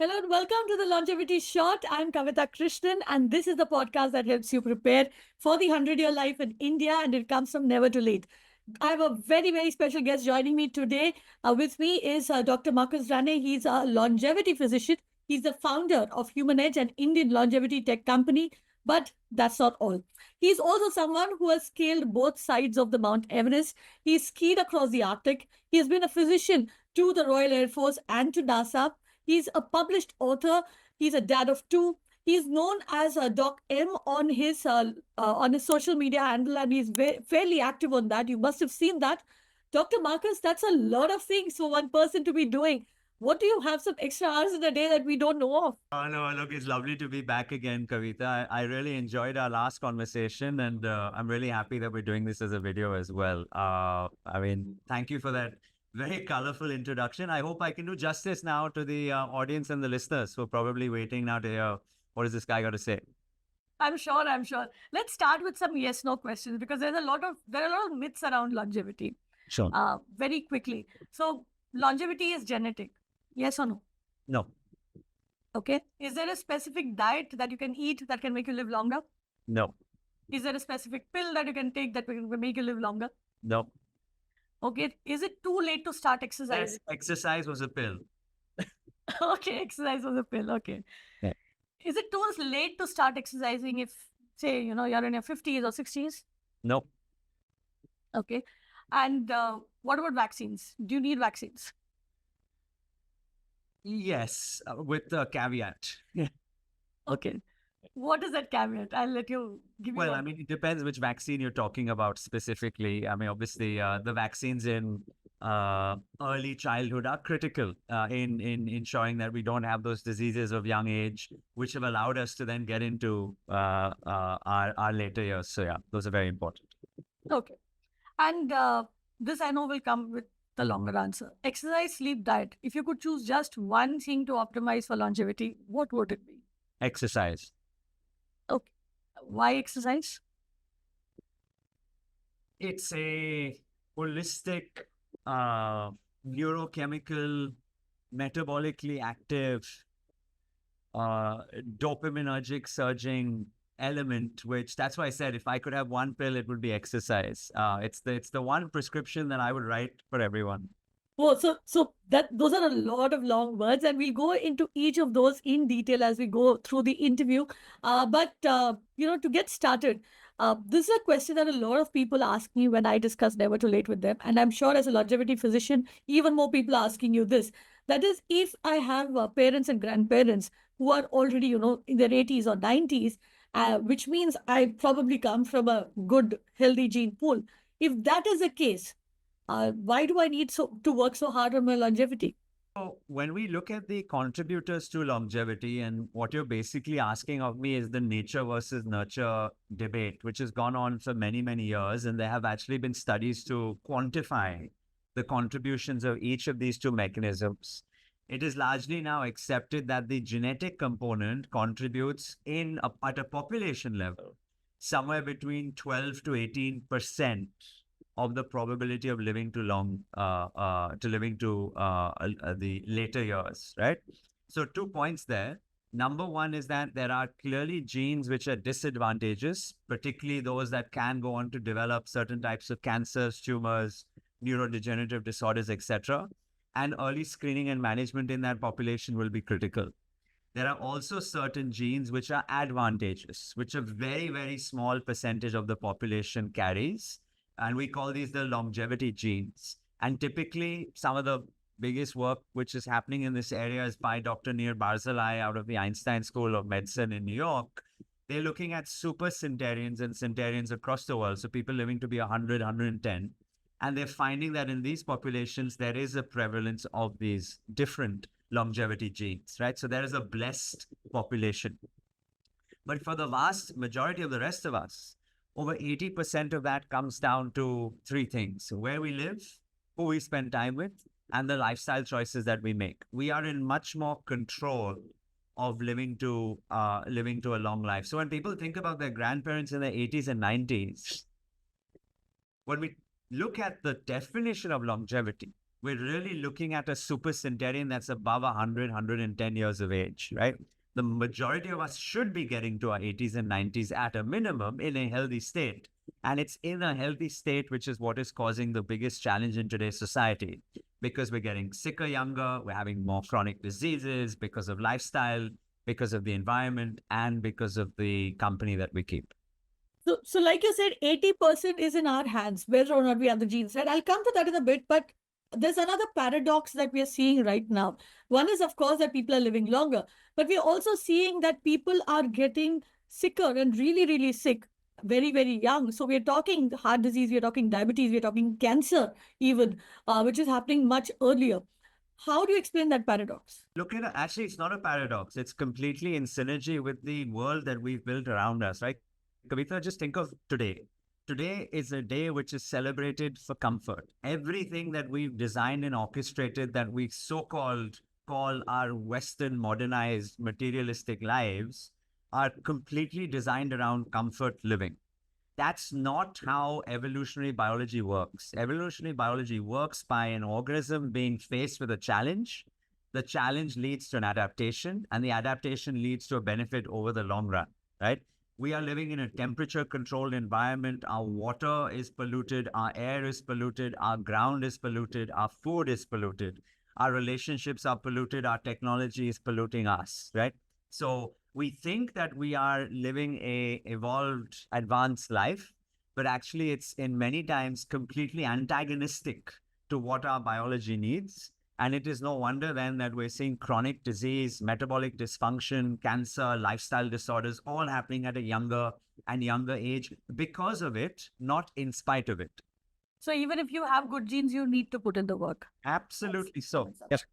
Hello and welcome to the Longevity Shot. I'm Kavita Krishnan, and this is the podcast that helps you prepare for the 100-year life in India, and it comes from never too late. I have a very, very special guest joining me today. With me is Dr. Marcus Ranney. He's a longevity physician. He's the founder of Human Edge, an Indian longevity tech company. But that's not all. He's also someone who has scaled both sides of the Mount Everest. He's skied across the Arctic. He has been a physician to the Royal Air Force and to NASA. He's a published author. He's a dad of two. He's known as Doc M on his social media handle, and he's fairly active on that. You must have seen that. Dr. Marcus, that's a lot of things for one person to be doing. What do you have some extra hours in a day that we don't know of? Oh, no, look, it's lovely to be back again, Kavita. I really enjoyed our last conversation, and I'm really happy that we're doing this as a video as well. Thank you for that very colorful introduction. I hope I can do justice now to the audience and the listeners who are probably waiting now to hear what does this guy got to say. I'm sure. Let's start with some yes/no questions because there are a lot of myths around longevity. Sure. Very quickly. So longevity is genetic. Yes or no? No. Okay. Is there a specific diet that you can eat that can make you live longer? No. Is there a specific pill that you can take that will make you live longer? No. Okay. Is it too late to start exercising? Yes, exercise was a pill. Okay, exercise was a pill. Okay. Yeah. Is it too late to start exercising if, say, you're in your 50s or 60s? No. Okay. And what about vaccines? Do you need vaccines? Yes, with the caveat. Yeah. Okay. What is that caveat? I'll let you give me Well, one. it depends which vaccine you're talking about specifically. Obviously, the vaccines in early childhood are critical in ensuring that we don't have those diseases of young age, which have allowed us to then get into our later years. So yeah, those are very important. Okay. And this I know will come with the longer answer. Exercise, sleep, diet. If you could choose just one thing to optimize for longevity, what would it be? Exercise. Okay. Why exercise? It's a holistic, neurochemical, metabolically active, dopaminergic surging element, which that's why I said if I could have one pill, it would be exercise. It's the one prescription that I would write for everyone. Oh, so that those are a lot of long words, and we'll go into each of those in detail as we go through the interview. But to get started, this is a question that a lot of people ask me when I discuss Never Too Late with them, and I'm sure as a longevity physician, even more people are asking you this. That is, if I have parents and grandparents who are already, in their 80s or 90s, which means I probably come from a good, healthy gene pool. If that is the case, why do I need to work so hard on my longevity? So when we look at the contributors to longevity, and what you're basically asking of me is the nature versus nurture debate, which has gone on for many, many years. And there have actually been studies to quantify the contributions of each of these two mechanisms. It is largely now accepted that the genetic component contributes at a population level somewhere between 12 to 18% of the probability of living to the later years, right? So 2 points there. Number one is that there are clearly genes which are disadvantageous, particularly those that can go on to develop certain types of cancers, tumors, neurodegenerative disorders, etc. And early screening and management in that population will be critical. There are also certain genes which are advantageous, which a very, very small percentage of the population carries. And we call these the longevity genes. And typically, some of the biggest work which is happening in this area is by Dr. Nir Barzilai out of the Einstein School of Medicine in New York. They're looking at super centenarians and centenarians across the world, so people living to be 100, 110. And they're finding that in these populations, there is a prevalence of these different longevity genes, right? So there is a blessed population. But for the vast majority of the rest of us, over 80% of that comes down to three things: where we live, who we spend time with, and the lifestyle choices that we make. We are in much more control of living to a long life. So when people think about their grandparents in their 80s and 90s, when we look at the definition of longevity, we're really looking at a supercentenarian that's above 100, 110 years of age, right? The majority of us should be getting to our 80s and 90s at a minimum in a healthy state. And it's in a healthy state, which is what is causing the biggest challenge in today's society, because we're getting sicker younger, we're having more chronic diseases because of lifestyle, because of the environment, and because of the company that we keep. So like you said, 80% is in our hands, whether or not we have the genes, right? I'll come to that in a bit, but there's another paradox that we are seeing right now. One is, of course, that people are living longer, but we're also seeing that people are getting sicker and really, really sick very, very young. So we're talking heart disease, we're talking diabetes, we're talking cancer, even, which is happening much earlier. How do you explain that paradox? Look at it, actually, it's not a paradox. It's completely in synergy with the world that we've built around us, right? Kavita, just think of today. Today is a day which is celebrated for comfort. Everything that we've designed and orchestrated that we so-called call our Western modernized materialistic lives are completely designed around comfort living. That's not how evolutionary biology works. Evolutionary biology works by an organism being faced with a challenge. The challenge leads to an adaptation, and the adaptation leads to a benefit over the long run, right? We are living in a temperature controlled environment. Our water is polluted, our air is polluted, our ground is polluted, our food is polluted, our relationships are polluted, our technology is polluting us, right? So we think that we are living a evolved, advanced life, but actually it's in many times completely antagonistic to what our biology needs. And it is no wonder then that we're seeing chronic disease, metabolic dysfunction, cancer, lifestyle disorders, all happening at a younger and younger age because of it, not in spite of it. So even if you have good genes, you need to put in the work. Absolutely so. Yes.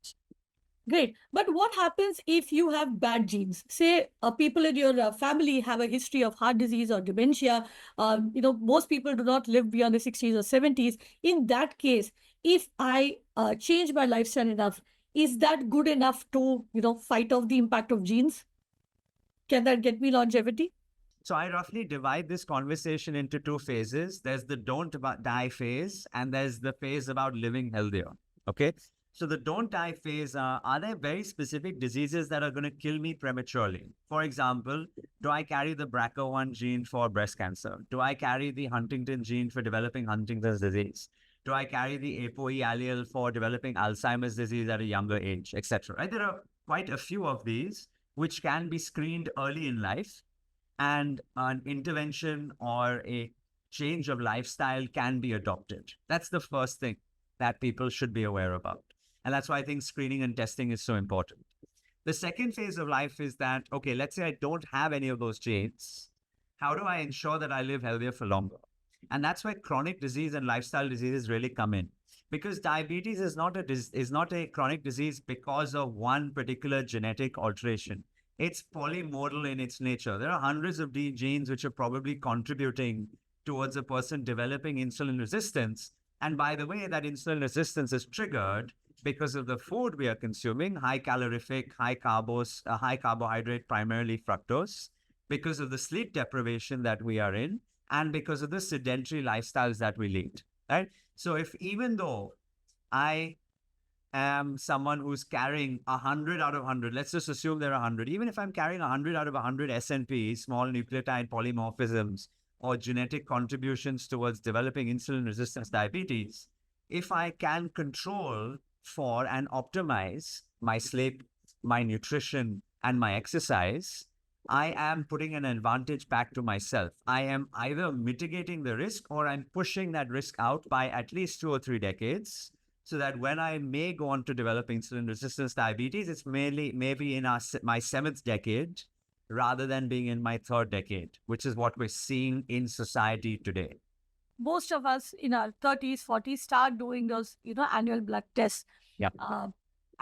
Great. But what happens if you have bad genes? Say people in your family have a history of heart disease or dementia. Most people do not live beyond the 60s or 70s. In that case, if I change my lifestyle enough, is that good enough to, fight off the impact of genes? Can that get me longevity? So I roughly divide this conversation into two phases. There's the don't die phase, and there's the phase about living healthier. Okay. So the don't die phase are there very specific diseases that are going to kill me prematurely? For example, do I carry the BRCA1 gene for breast cancer? Do I carry the Huntington gene for developing Huntington's disease? Do I carry the ApoE allele for developing Alzheimer's disease at a younger age, etc.? Right? There are quite a few of these which can be screened early in life, and an intervention or a change of lifestyle can be adopted. That's the first thing that people should be aware about. And that's why I think screening and testing is so important. The second phase of life is that, okay, let's say I don't have any of those genes. How do I ensure that I live healthier for longer? And that's where chronic disease and lifestyle diseases really come in. Because diabetes is not a chronic disease because of one particular genetic alteration. It's polymodal in its nature. There are hundreds of genes which are probably contributing towards a person developing insulin resistance. And by the way, that insulin resistance is triggered because of the food we are consuming, high calorific, high carbohydrate, primarily fructose, because of the sleep deprivation that we are in, and because of the sedentary lifestyles that we lead, right? So if even though I am someone who's carrying 100 out of 100, let's just assume there are 100, even if I'm carrying 100 out of 100 SNP, small nucleotide polymorphisms, or genetic contributions towards developing insulin resistance diabetes, if I can control for and optimize my sleep, my nutrition, and my exercise, I am putting an advantage back to myself. I am either mitigating the risk or I'm pushing that risk out by at least 2 or 3 decades, so that when I may go on to develop insulin resistance diabetes, it's maybe in my 7th decade rather than being in my 3rd decade, which is what we're seeing in society today. Most of us in our 30s, 40s start doing those, annual blood tests. Yeah.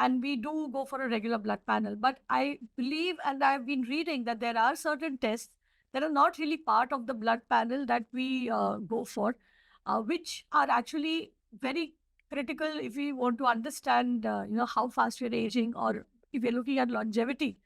And we do go for a regular blood panel. But I believe, and I've been reading, that there are certain tests that are not really part of the blood panel that we go for, which are actually very critical if we want to understand, how fast we're aging, or if we're looking at longevity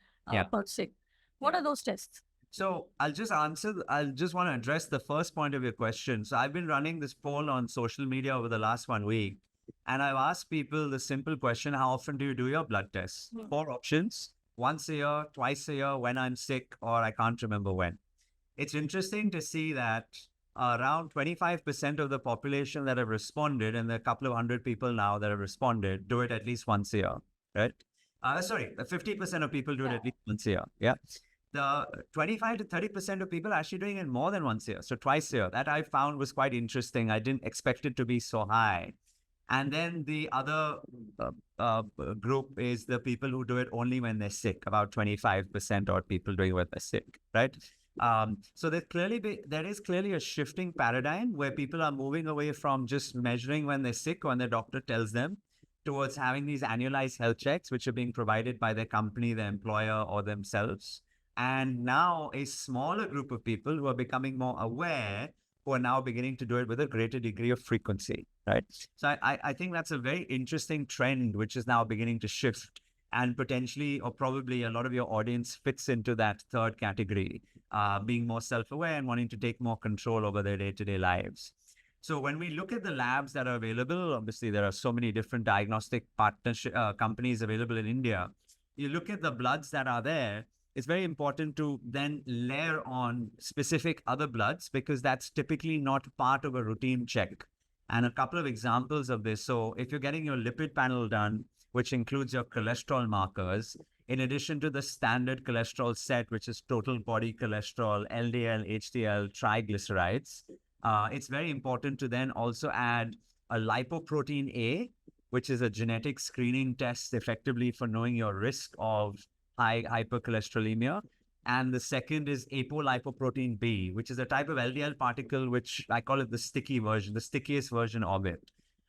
per se. What are those tests? So I'll just want to address the first point of your question. So I've been running this poll on social media over the last 1 week. And I've asked people the simple question, how often do you do your blood tests? Four options: once a year, twice a year, when I'm sick, or I can't remember when. It's interesting to see that around 25% of the population that have responded, and there are a couple of hundred people now that have responded, do it at least once a year, right? Sorry, 50% of people do it at least once a year. Yeah. The 25 to 30% of people are actually doing it more than once a year, so twice a year. That I found was quite interesting. I didn't expect it to be so high. And then the other group is the people who do it only when they're sick, about 25% or people doing it when they're sick, right? So there is clearly a shifting paradigm where people are moving away from just measuring when they're sick, when their doctor tells them, towards having these annualized health checks, which are being provided by their company, their employer, or themselves. And now a smaller group of people who are becoming more aware, who are now beginning to do it with a greater degree of frequency, right? So I think that's a very interesting trend, which is now beginning to shift. And potentially, or probably, a lot of your audience fits into that third category, being more self-aware and wanting to take more control over their day-to-day lives. So when we look at the labs that are available, obviously there are so many different diagnostic partnership companies available in India. You look at the bloods that are there, it's very important to then layer on specific other bloods, because that's typically not part of a routine check. And a couple of examples of this. So if you're getting your lipid panel done, which includes your cholesterol markers, in addition to the standard cholesterol set, which is total body cholesterol, LDL, HDL, triglycerides, it's very important to then also add a lipoprotein A, which is a genetic screening test effectively for knowing your risk of high hypercholesterolemia. And the second is apolipoprotein B, which is a type of LDL particle, which I call it the sticky version, the stickiest version of it.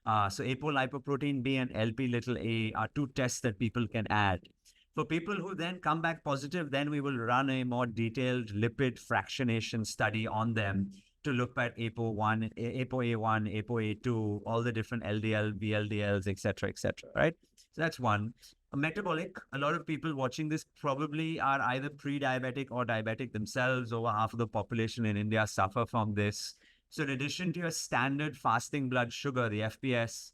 So apolipoprotein B and LP little a are two tests that people can add. For people who then come back positive, then we will run a more detailed lipid fractionation study on them to look at ApoA1, ApoA2, all the different LDL, VLDLs, et cetera, right? So that's one. Metabolic, a lot of people watching this probably are either pre-diabetic or diabetic themselves. Over half of the population in India suffer from this. So in addition to your standard fasting blood sugar, the FPS,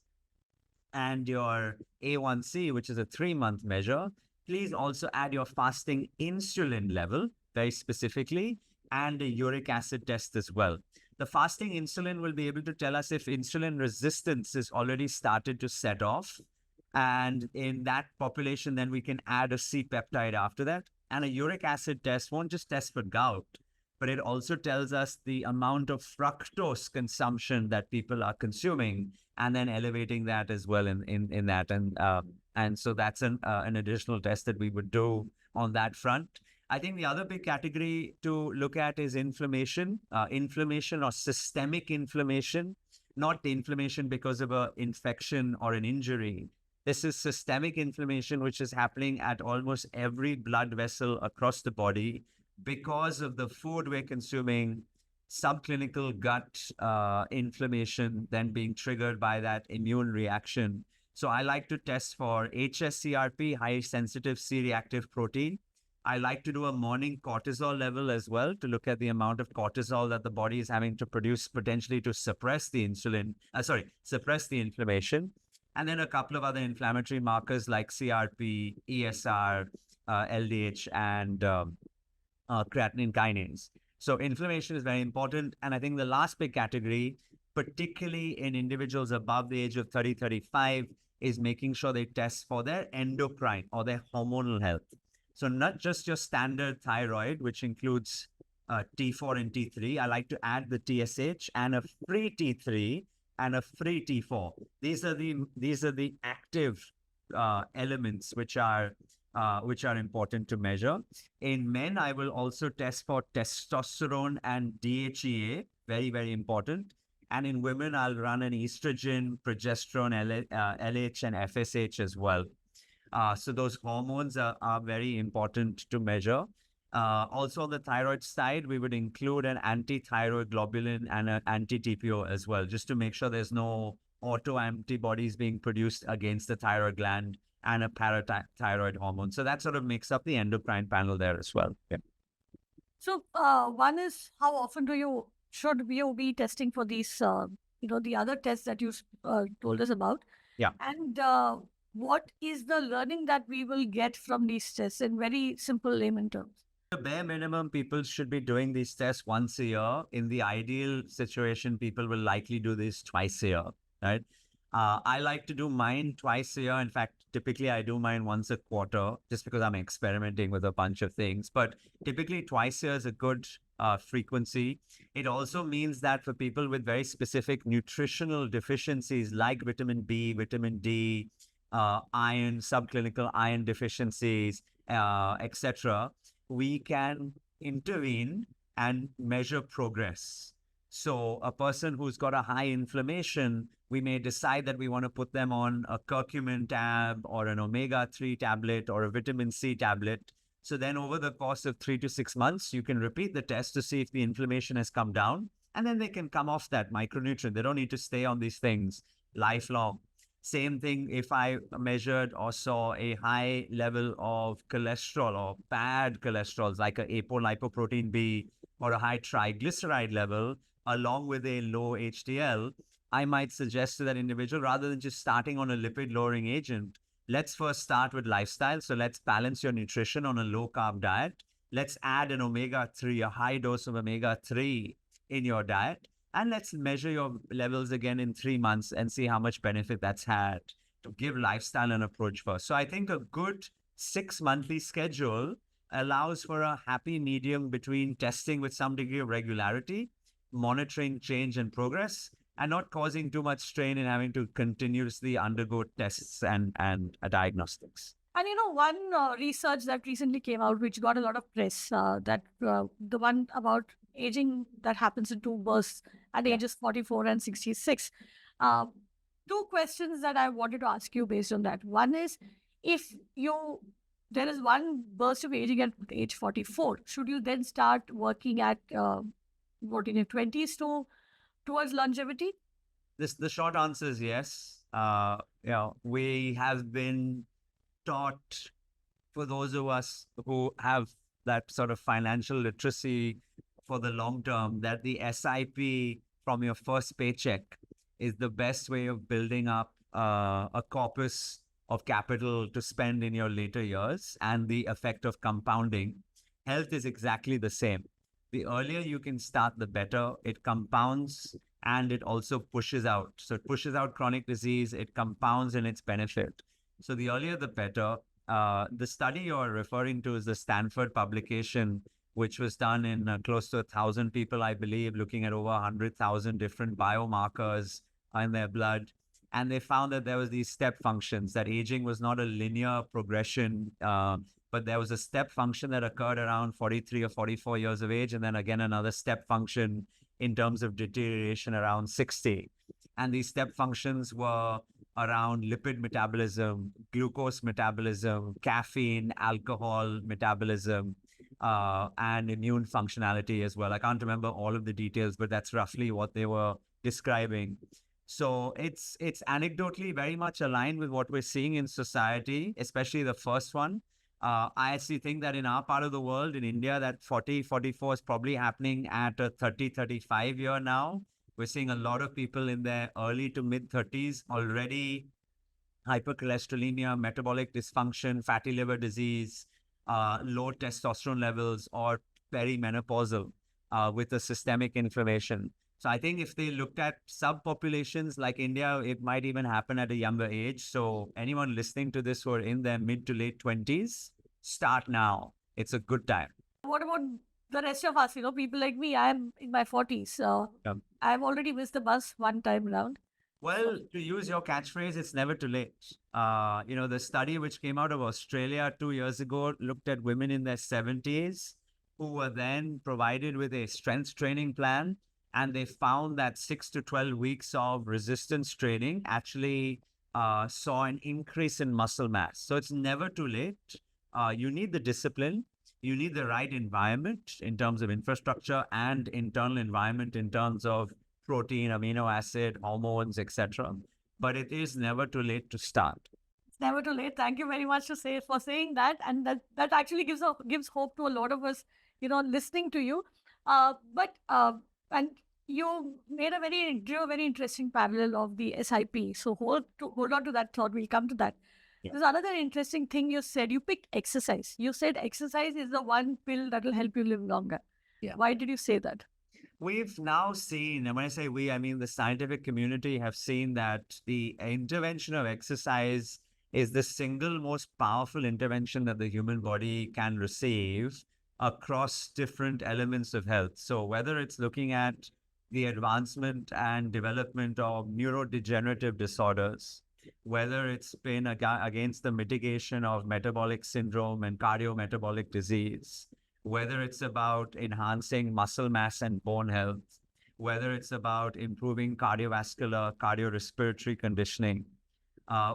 and your A1C, which is a 3-month measure, please also add your fasting insulin level very specifically, and a uric acid test as well. The fasting insulin will be able to tell us if insulin resistance is already started to set off. And in that population, then we can add a C-peptide after that. And a uric acid test won't just test for gout, but it also tells us the amount of fructose consumption that people are consuming, and then elevating that as well in that. And so that's an additional test that we would do on that front. I think the other big category to look at is inflammation, inflammation or systemic inflammation, not the inflammation because of an infection or an injury. This is systemic inflammation, which is happening at almost every blood vessel across the body because of the food we're consuming, subclinical gut inflammation then being triggered by that immune reaction. So I like to test for HSCRP, high sensitive C-reactive protein. I like to do a morning cortisol level as well to look at the amount of cortisol that the body is having to produce potentially to suppress the suppress the inflammation. And then a couple of other inflammatory markers like CRP, ESR, LDH, and creatinine kinase. So inflammation is very important. And I think the last big category, particularly in individuals above the age of 30, 35, is making sure they test for their endocrine or their hormonal health. So not just your standard thyroid, which includes T4 and T3. I like to add the TSH and a free T3 and a free T4. These are the active elements which are important to measure. In men, I will also test for testosterone and DHEA, very, very important. And in women, I'll run an estrogen, progesterone, LH, and FSH as well. So those hormones are very important to measure. Also on the thyroid side, we would include an anti-thyroid globulin and an anti-TPO as well, just to make sure there's no auto-antibodies being produced against the thyroid gland and a parathyroid hormone. So that sort of makes up the endocrine panel there as well. Yeah. So one is, how often should you be testing for these the other tests that you told us about. Yeah. And what is the learning that we will get from these tests in very simple layman terms? The bare minimum, people should be doing these tests once a year. In the ideal situation, people will likely do this twice a year, right? I like to do mine twice a year. In fact, typically I do mine once a quarter just because I'm experimenting with a bunch of things. But typically twice a year is a good frequency. It also means that for people with very specific nutritional deficiencies like vitamin B, vitamin D, iron, subclinical iron deficiencies, etc., we can intervene and measure progress. So a person who's got a high inflammation, we may decide that we want to put them on a curcumin tab or an omega-3 tablet or a vitamin C tablet. So then over the course of 3 to 6 months, you can repeat the test to see if the inflammation has come down, and then they can come off that micronutrient. They don't need to stay on these things lifelong. Same thing if I measured or saw a high level of cholesterol or bad cholesterols like a apolipoprotein B or a high triglyceride level along with a low HDL, I might suggest to that individual, rather than just starting on a lipid lowering agent, let's first start with lifestyle. So let's balance your nutrition on a low carb diet. Let's add an omega-3, a high dose of omega-3 in your diet. And let's measure your levels again in 3 months and see how much benefit that's had, to give lifestyle an approach first. So I think a good 6 monthly schedule allows for a happy medium between testing with some degree of regularity, monitoring change and progress, and not causing too much strain in having to continuously undergo tests and diagnostics. And one research that recently came out, which got a lot of press, that the one about aging that happens in two bursts at Yeah. ages 44 and 66. Uh, Two questions that I wanted to ask you based on that. One is, if there is one burst of aging at age 44, should you then start working at in your 20s towards longevity? The short answer is yes. We have been taught, for those of us who have that sort of financial literacy for the long term, that the SIP from your first paycheck is the best way of building up a corpus of capital to spend in your later years, and the effect of compounding. Health is exactly the same. The earlier you can start, the better. It compounds and it also pushes out. So it pushes out chronic disease, it compounds in its benefit. So the earlier, the better. The study you're referring to is the Stanford publication, which was done in close to 1,000 people, I believe, looking at over 100,000 different biomarkers in their blood. And they found that there was these step functions, that aging was not a linear progression, but there was a step function that occurred around 43 or 44 years of age, and then again another step function in terms of deterioration around 60. And these step functions were around lipid metabolism, glucose metabolism, caffeine, alcohol metabolism, and immune functionality as well. I can't remember all of the details, but that's roughly what they were describing. So it's anecdotally very much aligned with what we're seeing in society, especially the first one. I actually think that in our part of the world, in India, that 40, 44 is probably happening at a 30, 35 year now. We're seeing a lot of people in their early to mid 30s already hypercholesterolemia, metabolic dysfunction, fatty liver disease, low testosterone levels, or perimenopausal with a systemic inflammation. So I think if they looked at subpopulations like India, it might even happen at a younger age. So anyone listening to this who are in their mid to late 20s, start now. It's a good time. What about the rest of us? People like me, I'm in my 40s. So Yeah. I've already missed the bus one time around. Well, to use your catchphrase, it's never too late. The study which came out of Australia 2 years ago looked at women in their 70s who were then provided with a strength training plan. And they found that 6 to 12 weeks of resistance training actually saw an increase in muscle mass. So it's never too late. You need the discipline. You need the right environment in terms of infrastructure and internal environment in terms of protein, amino acid, hormones, etc. But it is never too late to start. It's never too late. Thank you very much for saying that, and that actually gives hope to a lot of us, listening to you. But and you drew a very interesting parallel of the SIP. So hold on to that thought. We'll come to that. Yeah. There's another interesting thing you said. You picked exercise. You said exercise is the one pill that will help you live longer. Yeah. Why did you say that? We've now seen, and when I say we, I mean the scientific community have seen that the intervention of exercise is the single most powerful intervention that the human body can receive across different elements of health. So, whether it's looking at the advancement and development of neurodegenerative disorders, whether it's been against the mitigation of metabolic syndrome and cardiometabolic disease, whether it's about enhancing muscle mass and bone health, whether it's about improving cardiovascular, cardiorespiratory conditioning,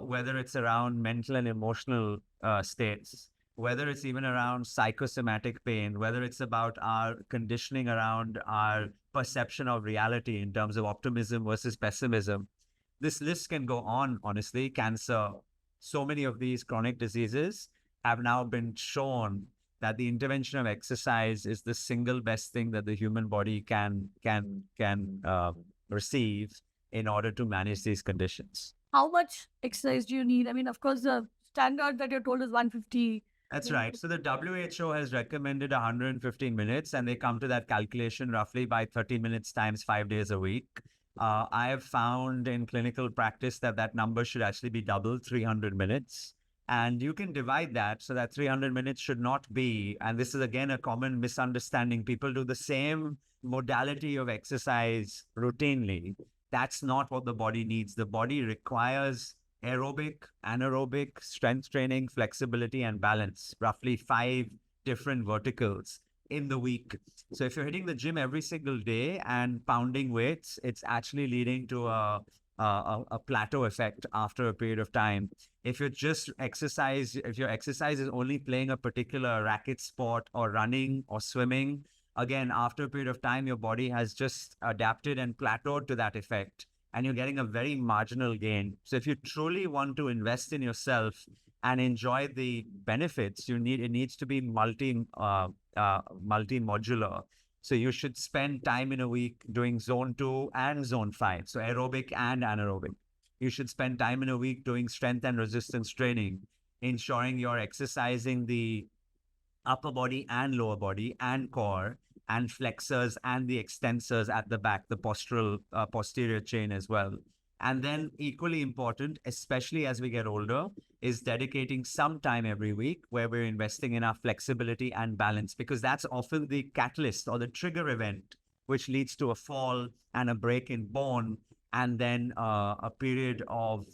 whether it's around mental and emotional states, whether it's even around psychosomatic pain, whether it's about our conditioning around our perception of reality in terms of optimism versus pessimism. This list can go on, honestly. Cancer, so many of these chronic diseases have now been shown that the intervention of exercise is the single best thing that the human body can receive in order to manage these conditions. How much exercise do you need? I mean, of course, the standard that you're told is 150. That's right. So the WHO has recommended 115 minutes, and they come to that calculation roughly by 30 minutes times 5 days a week. I have found in clinical practice that that number should actually be double, 300 minutes. And you can divide that so that 300 minutes should not be, and this is again a common misunderstanding. People do the same modality of exercise routinely. That's not what the body needs. The body requires aerobic, anaerobic, strength training, flexibility, and balance, roughly 5 different verticals in the week. So if you're hitting the gym every single day and pounding weights, it's actually leading to a plateau effect after a period of time. If you just exercise, if your exercise is only playing a particular racket sport or running or swimming, again, after a period of time, your body has just adapted and plateaued to that effect, and you're getting a very marginal gain. So if you truly want to invest in yourself and enjoy the benefits, it needs to be multi-modular. So you should spend time in a week doing zone 2 and zone 5, so aerobic and anaerobic. You should spend time in a week doing strength and resistance training, ensuring you're exercising the upper body and lower body and core and flexors and the extensors at the back, the posterior chain as well. And then equally important, especially as we get older, is dedicating some time every week where we're investing in our flexibility and balance, because that's often the catalyst or the trigger event which leads to a fall and a break in bone, and then a period of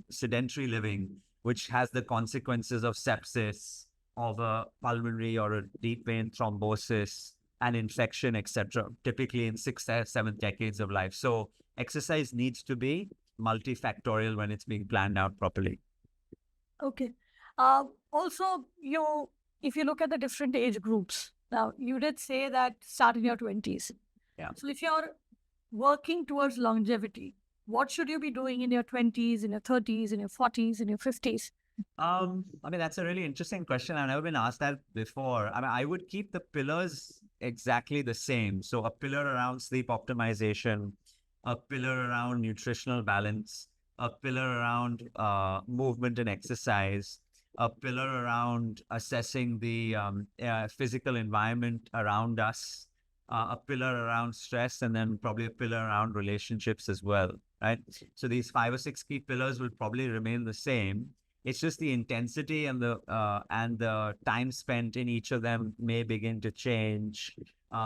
sedentary living, which has the consequences of sepsis, of a pulmonary or a deep vein thrombosis, and infection, etc., typically in 6th or 7th decades of life. So exercise needs to be multifactorial when it's being planned out properly. Okay. Also, if you look at the different age groups, now you did say that start in your 20s. Yeah. So if you're working towards longevity, what should you be doing in your 20s, in your 30s, in your 40s, in your 50s? I mean, that's a really interesting question. I've never been asked that before. I mean, I would keep the pillars exactly the same. So a pillar around sleep optimization, a pillar around nutritional balance, a pillar around movement and exercise, a pillar around assessing the physical environment around us, a pillar around stress, and then probably a pillar around relationships as well, right? So these 5 or 6 key pillars will probably remain the same. It's just the intensity and the time spent in each of them may begin to change.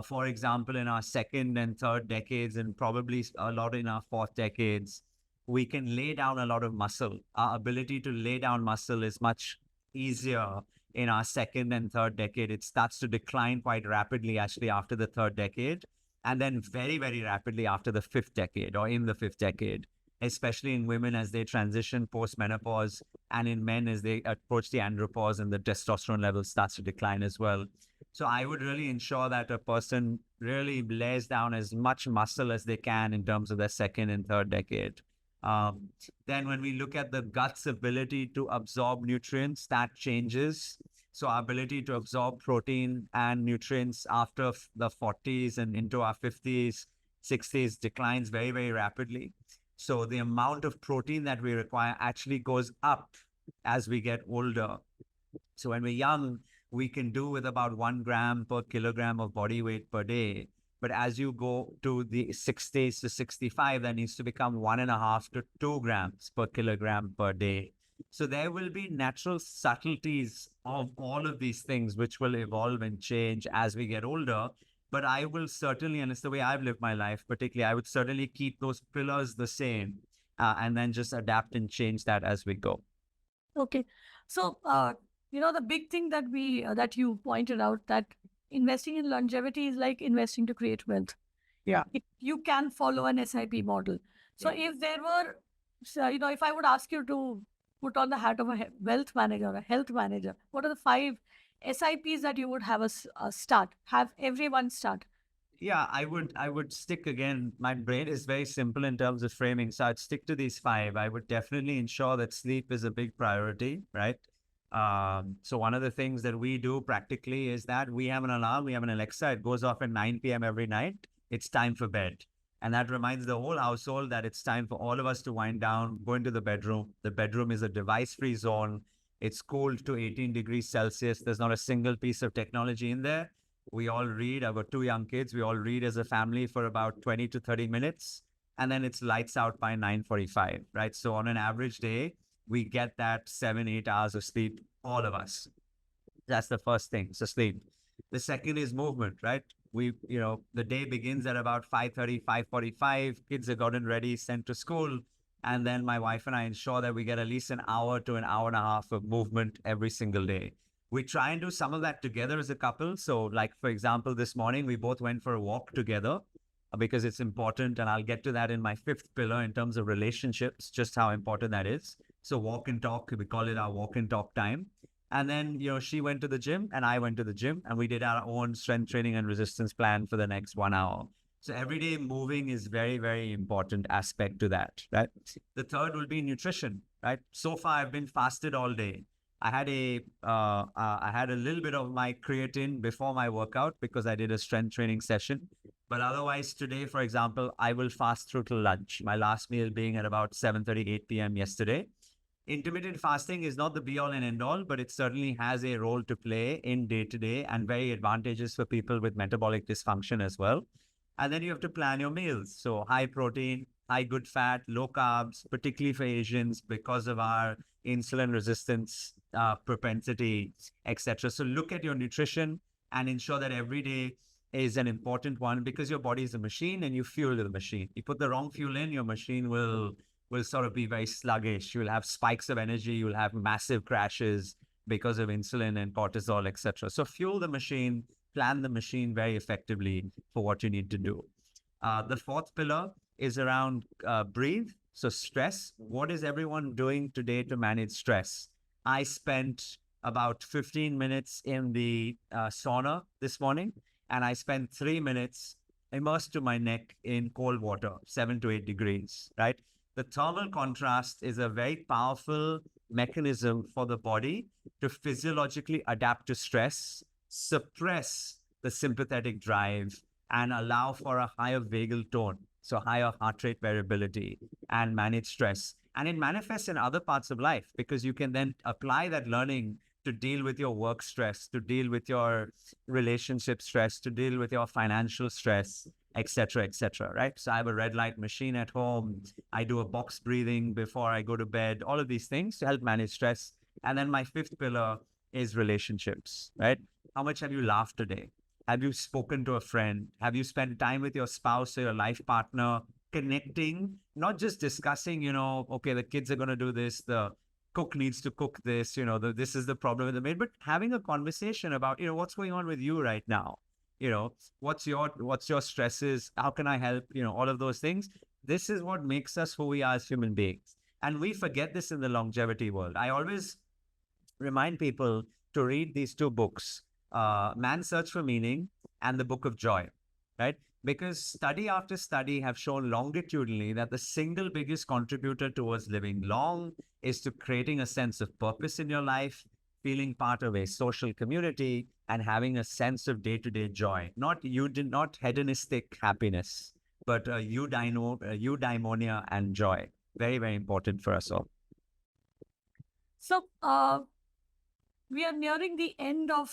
For example, in our 2nd and 3rd decades, and probably a lot in our 4th decades, we can lay down a lot of muscle. Our ability to lay down muscle is much easier in our 2nd and 3rd decade. It starts to decline quite rapidly, actually, after the 3rd decade, and then very, very rapidly after the 5th decade or in the 5th decade, especially in women as they transition post-menopause, and in men as they approach the andropause and the testosterone level starts to decline as well. So I would really ensure that a person really lays down as much muscle as they can in terms of their 2nd and 3rd decade. Then when we look at the gut's ability to absorb nutrients, that changes. So our ability to absorb protein and nutrients after the 40s and into our 50s, 60s declines very, very rapidly. So the amount of protein that we require actually goes up as we get older. So when we're young, we can do with about 1 gram per kilogram of body weight per day. But as you go to the 60s to 65, that needs to become 1.5 to 2 grams per kilogram per day. So there will be natural subtleties of all of these things which will evolve and change as we get older. But I will certainly, and it's the way I've lived my life, particularly, I would certainly keep those pillars the same and then just adapt and change that as we go. Okay. So, the big thing that that you pointed out, that investing in longevity is like investing to create wealth. Yeah. You can follow an SIP model. So if there were, so, if I would ask you to put on the hat of a wealth manager or a health manager, what are the 5 SIPs that you would have have everyone start? Yeah, I would stick again. My brain is very simple in terms of framing. So I'd stick to these 5. I would definitely ensure that sleep is a big priority, right? So one of the things that we do practically is that we have an alarm, we have an Alexa, it goes off at 9 p.m. every night. It's time for bed. And that reminds the whole household that it's time for all of us to wind down, go into the bedroom. The bedroom is a device-free zone. It's cooled to 18 degrees Celsius. There's not a single piece of technology in there. We all read. I've got 2 young kids. We all read as a family for about 20 to 30 minutes. And then it's lights out by 9:45, right? So on an average day, we get that 7, 8 hours of sleep, all of us. That's the first thing. So sleep. The second is movement, right? The day begins at about 5:30, 5:45. Kids are gotten ready, sent to school. And then my wife and I ensure that we get at least an hour to an hour and a half of movement every single day. We try and do some of that together as a couple. So, like, for example, this morning, we both went for a walk together because it's important. And I'll get to that in my 5th pillar in terms of relationships, just how important that is. So walk and talk, we call it our walk and talk time. And then, she went to the gym and I went to the gym and we did our own strength training and resistance plan for the next 1 hour. So every day moving is very, very important aspect to that, right? The third will be nutrition, right? So far, I've been fasted all day. I had a little bit of my creatine before my workout because I did a strength training session. But otherwise, today, for example, I will fast through till lunch. My last meal being at about 7:30, 8 p.m. yesterday. Intermittent fasting is not the be all and end all, but it certainly has a role to play in day to day and very advantageous for people with metabolic dysfunction as well. And then you have to plan your meals. So high protein, high good fat, low carbs, particularly for Asians because of our insulin resistance propensity, etc. So look at your nutrition and ensure that every day is an important one because your body is a machine and you fuel the machine. You put the wrong fuel in, your machine will sort of be very sluggish. You'll have spikes of energy. You'll have massive crashes because of insulin and cortisol, etc. So fuel the machine, plan the machine very effectively for what you need to do. The 4th pillar is around breathe. So stress. What is everyone doing today to manage stress? I spent about 15 minutes in the sauna this morning, and I spent 3 minutes immersed to my neck in cold water, 7 to 8 degrees, right? The thermal contrast is a very powerful mechanism for the body to physiologically adapt to stress, suppress the sympathetic drive, and allow for a higher vagal tone, so higher heart rate variability, and manage stress. And it manifests in other parts of life because you can then apply that learning to deal with your work stress, to deal with your relationship stress, to deal with your financial stress, etc., right? So I have a red light machine at home. I do a box breathing before I go to bed, all of these things to help manage stress. And then my 5th pillar is relationships, right? How much have you laughed today? Have you spoken to a friend? Have you spent time with your spouse or your life partner, connecting, not just discussing, okay, the kids are going to do this, the cook needs to cook this, this is the problem with the maid, but having a conversation about, what's going on with you right now? What's your stresses? How can I help? All of those things. This is what makes us who we are as human beings. And we forget this in the longevity world. I always remind people to read these 2 books, Man's Search for Meaning and The Book of Joy, right? Because study after study have shown longitudinally that the single biggest contributor towards living long is to creating a sense of purpose in your life, feeling part of a social community, and having a sense of day-to-day joy. Not hedonistic happiness, but eudaimonia and joy. Very, very important for us all. So, we are nearing the end of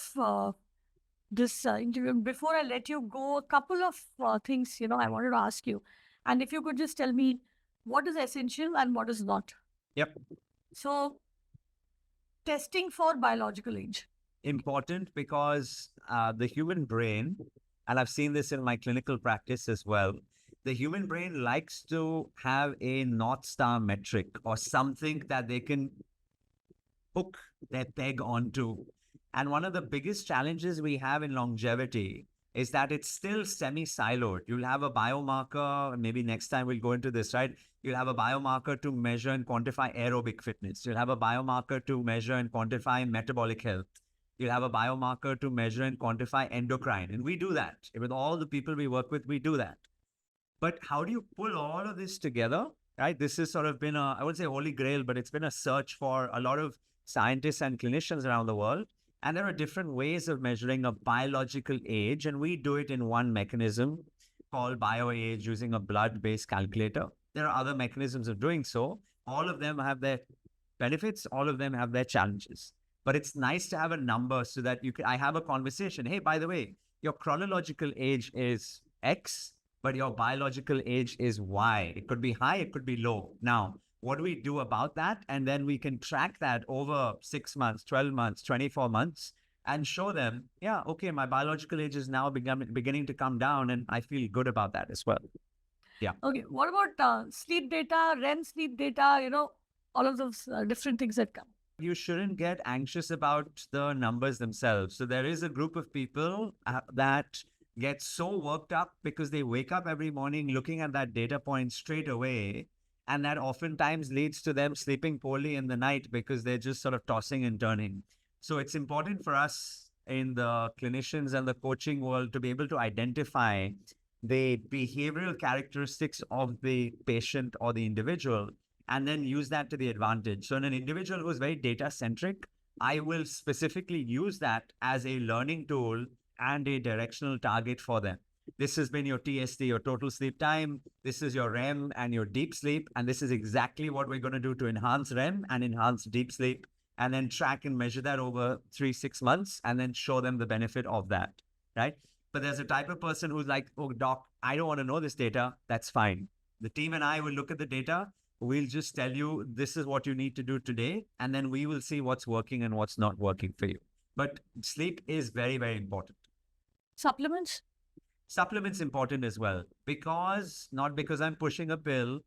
this interview. Before I let you go, a couple of things, I wanted to ask you. And if you could just tell me what is essential and what is not. Yep. So, testing for biological age. Important because the human brain, and I've seen this in my clinical practice as well, the human brain likes to have a North Star metric or something that they can hook their peg onto. And one of the biggest challenges we have in longevity is that it's still semi-siloed. You'll have a biomarker, maybe next time we'll go into this, right? You'll have a biomarker to measure and quantify aerobic fitness. You'll have a biomarker to measure and quantify metabolic health. You'll have a biomarker to measure and quantify endocrine. And we do that. With all the people we work with, we do that. But how do you pull all of this together, right? This has sort of been I wouldn't say holy grail, but it's been a search for a lot of scientists and clinicians around the world. And there are different ways of measuring a biological age, and we do it in one mechanism called bioage using a blood-based calculator. There are other mechanisms of doing so. All of them have their benefits. All of them have their challenges. But it's nice to have a number so that I have a conversation. Hey, by the way, your chronological age is X, but your biological age is Y. It could be high, it could be low. Now, what do we do about that? And then we can track that over 6 months, 12 months, 24 months and show them, yeah, okay, my biological age is now beginning to come down and I feel good about that as well. Yeah. Okay. What about sleep data, REM sleep data, all of those different things that come? You shouldn't get anxious about the numbers themselves. So there is a group of people that get so worked up because they wake up every morning looking at that data point straight away. And that oftentimes leads to them sleeping poorly in the night because they're just sort of tossing and turning. So it's important for us in the clinicians and the coaching world to be able to identify the behavioral characteristics of the patient or the individual and then use that to the advantage. So in an individual who's very data-centric, I will specifically use that as a learning tool and a directional target for them. This has been your TST, your total sleep time. This is your REM and your deep sleep. And this is exactly what we're going to do to enhance REM and enhance deep sleep and then track and measure that over 3-6 months and then show them the benefit of that, right? But there's a type of person who's like, oh, doc, I don't want to know this data. That's fine. The team and I will look at the data. We'll just tell you, this is what you need to do today. And then we will see what's working and what's not working for you. But sleep is very, very important. Supplements? Supplements important as well, not because I'm pushing a pill.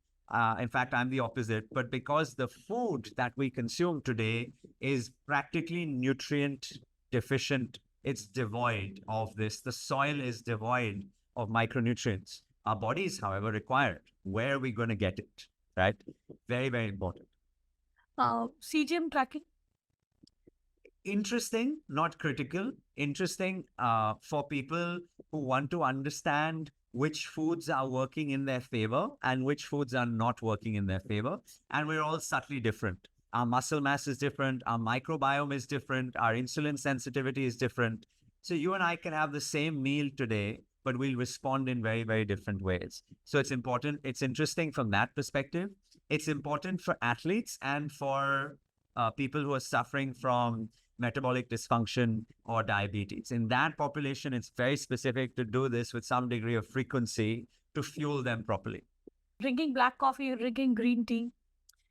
In fact, I'm the opposite, but because the food that we consume today is practically nutrient deficient. It's devoid of this. The soil is devoid of micronutrients. Our bodies, however, require it. Where are we going to get it? Right? Very, very important. CGM tracking? Interesting, not critical. Interesting for people who want to understand which foods are working in their favor and which foods are not working in their favor. And we're all subtly different. Our muscle mass is different. Our microbiome is different. Our insulin sensitivity is different. So you and I can have the same meal today, but we'll respond in very, very different ways. So it's important. It's interesting from that perspective. It's important for athletes and for people who are suffering from metabolic dysfunction or diabetes. In that population, it's very specific to do this with some degree of frequency to fuel them properly. Drinking black coffee or drinking green tea?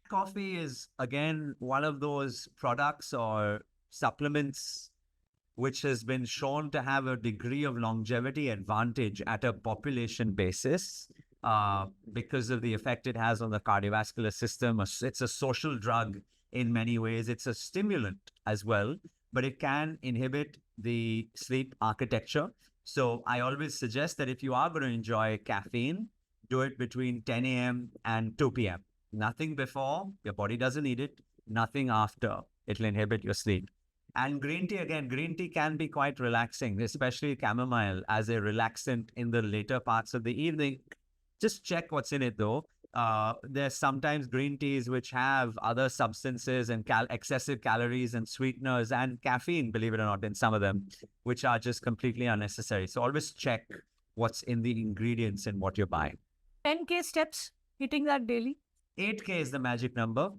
Coffee is, again, one of those products or supplements which has been shown to have a degree of longevity advantage at a population basis because of the effect it has on the cardiovascular system. It's a social drug in many ways. It's a stimulant as well, but it can inhibit the sleep architecture. So I always suggest that if you are going to enjoy caffeine, do it between 10 a.m. and 2 p.m. Nothing before, your body doesn't need it. Nothing after, it'll inhibit your sleep. And green tea, again, green tea can be quite relaxing, especially chamomile as a relaxant in the later parts of the evening. Just check what's in it though. There's sometimes green teas which have other substances and excessive calories and sweeteners and caffeine, believe it or not, in some of them, which are just completely unnecessary. So always check what's in the ingredients in what you're buying. 10K steps, hitting that daily. 8K is the magic number.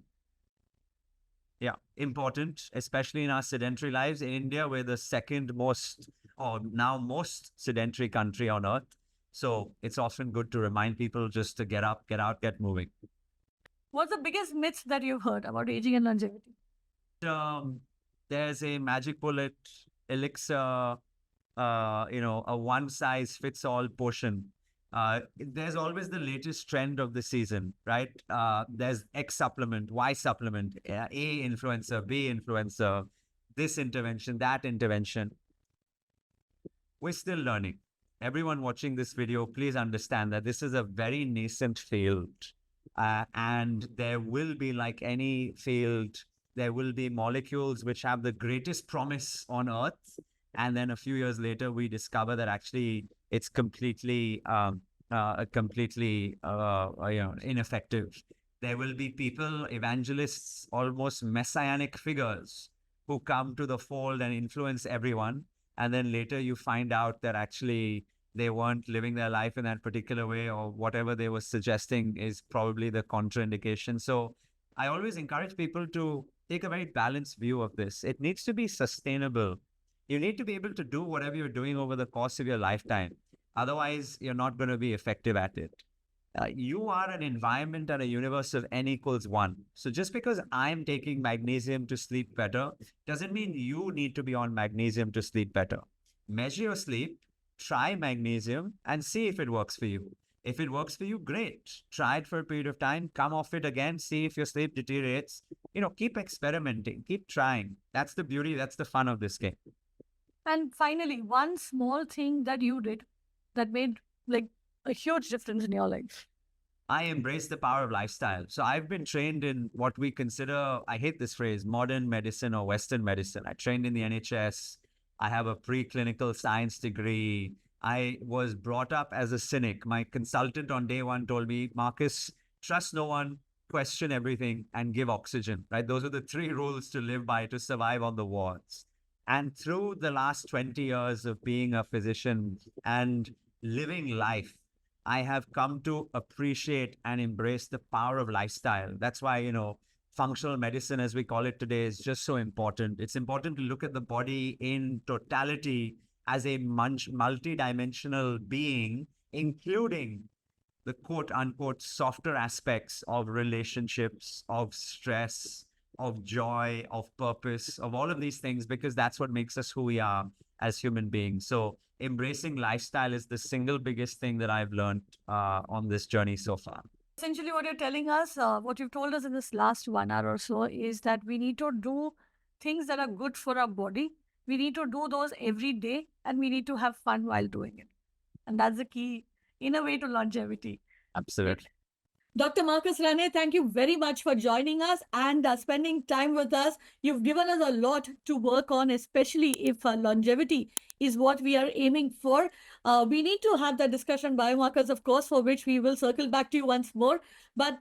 Yeah, important, especially in our sedentary lives. In India, we're the second most, or now most sedentary country on earth. So it's often good to remind people just to get up, get out, get moving. What's the biggest myth that you've heard about aging and longevity? There's a magic bullet elixir, a one size fits all potion. There's always the latest trend of the season, right? There's X supplement, Y supplement, A influencer, B influencer, this intervention, that intervention. We're still learning. Everyone watching this video, please understand that this is a very nascent field. And there will be, like any field, there will be molecules which have the greatest promise on Earth. And then a few years later, we discover that actually it's completely ineffective. There will be people, evangelists, almost messianic figures who come to the fold and influence everyone. And then later you find out that actually they weren't living their life in that particular way, or whatever they were suggesting is probably the contraindication. So I always encourage people to take a very balanced view of this. It needs to be sustainable. You need to be able to do whatever you're doing over the course of your lifetime. Otherwise, you're not going to be effective at it. You are an environment and a universe of n equals 1. So just because I'm taking magnesium to sleep better doesn't mean you need to be on magnesium to sleep better. Measure your sleep, try magnesium, and see if it works for you. If it works for you, great. Try it for a period of time, come off it again, see if your sleep deteriorates. Keep experimenting, keep trying. That's the beauty, that's the fun of this game. And finally, one small thing that you did that made like a huge difference in your life. I embrace the power of lifestyle. So I've been trained in what we consider, I hate this phrase, modern medicine or Western medicine. I trained in the NHS. I have a preclinical science degree. I was brought up as a cynic. My consultant on day one told me, Marcus, trust no one, question everything, and give oxygen, right? Those are the 3 rules to live by to survive on the wards. And through the last 20 years of being a physician and living life, I have come to appreciate and embrace the power of lifestyle. That's why, functional medicine, as we call it today, is just so important. It's important to look at the body in totality as a multi-dimensional being, including the quote unquote softer aspects of relationships, of stress, of joy, of purpose, of all of these things, because that's what makes us who we are as human beings. So embracing lifestyle is the single biggest thing that I've learned on this journey so far. Essentially, what you're telling us, what you've told us in this last 1 hour or so, is that we need to do things that are good for our body. We need to do those every day, and we need to have fun while doing it. And that's the key, in a way, to longevity. Absolutely. Dr. Marcus Ranney, thank you very much for joining us and spending time with us. You've given us a lot to work on, especially if longevity is what we are aiming for. We need to have that discussion biomarkers, of course, for which we will circle back to you once more. But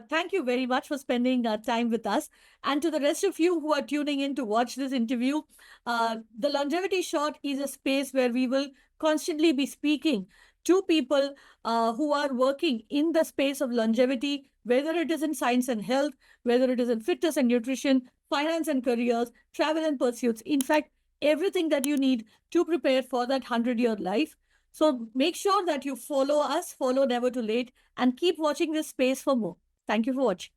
thank you very much for spending time with us. And to the rest of you who are tuning in to watch this interview, the Longevity Shot is a space where we will constantly be speaking to people who are working in the space of longevity, whether it is in science and health, whether it is in fitness and nutrition, finance and careers, travel and pursuits. In fact, everything that you need to prepare for that 100-year life. So make sure that you follow us, follow Never Too Late, and keep watching this space for more. Thank you for watching.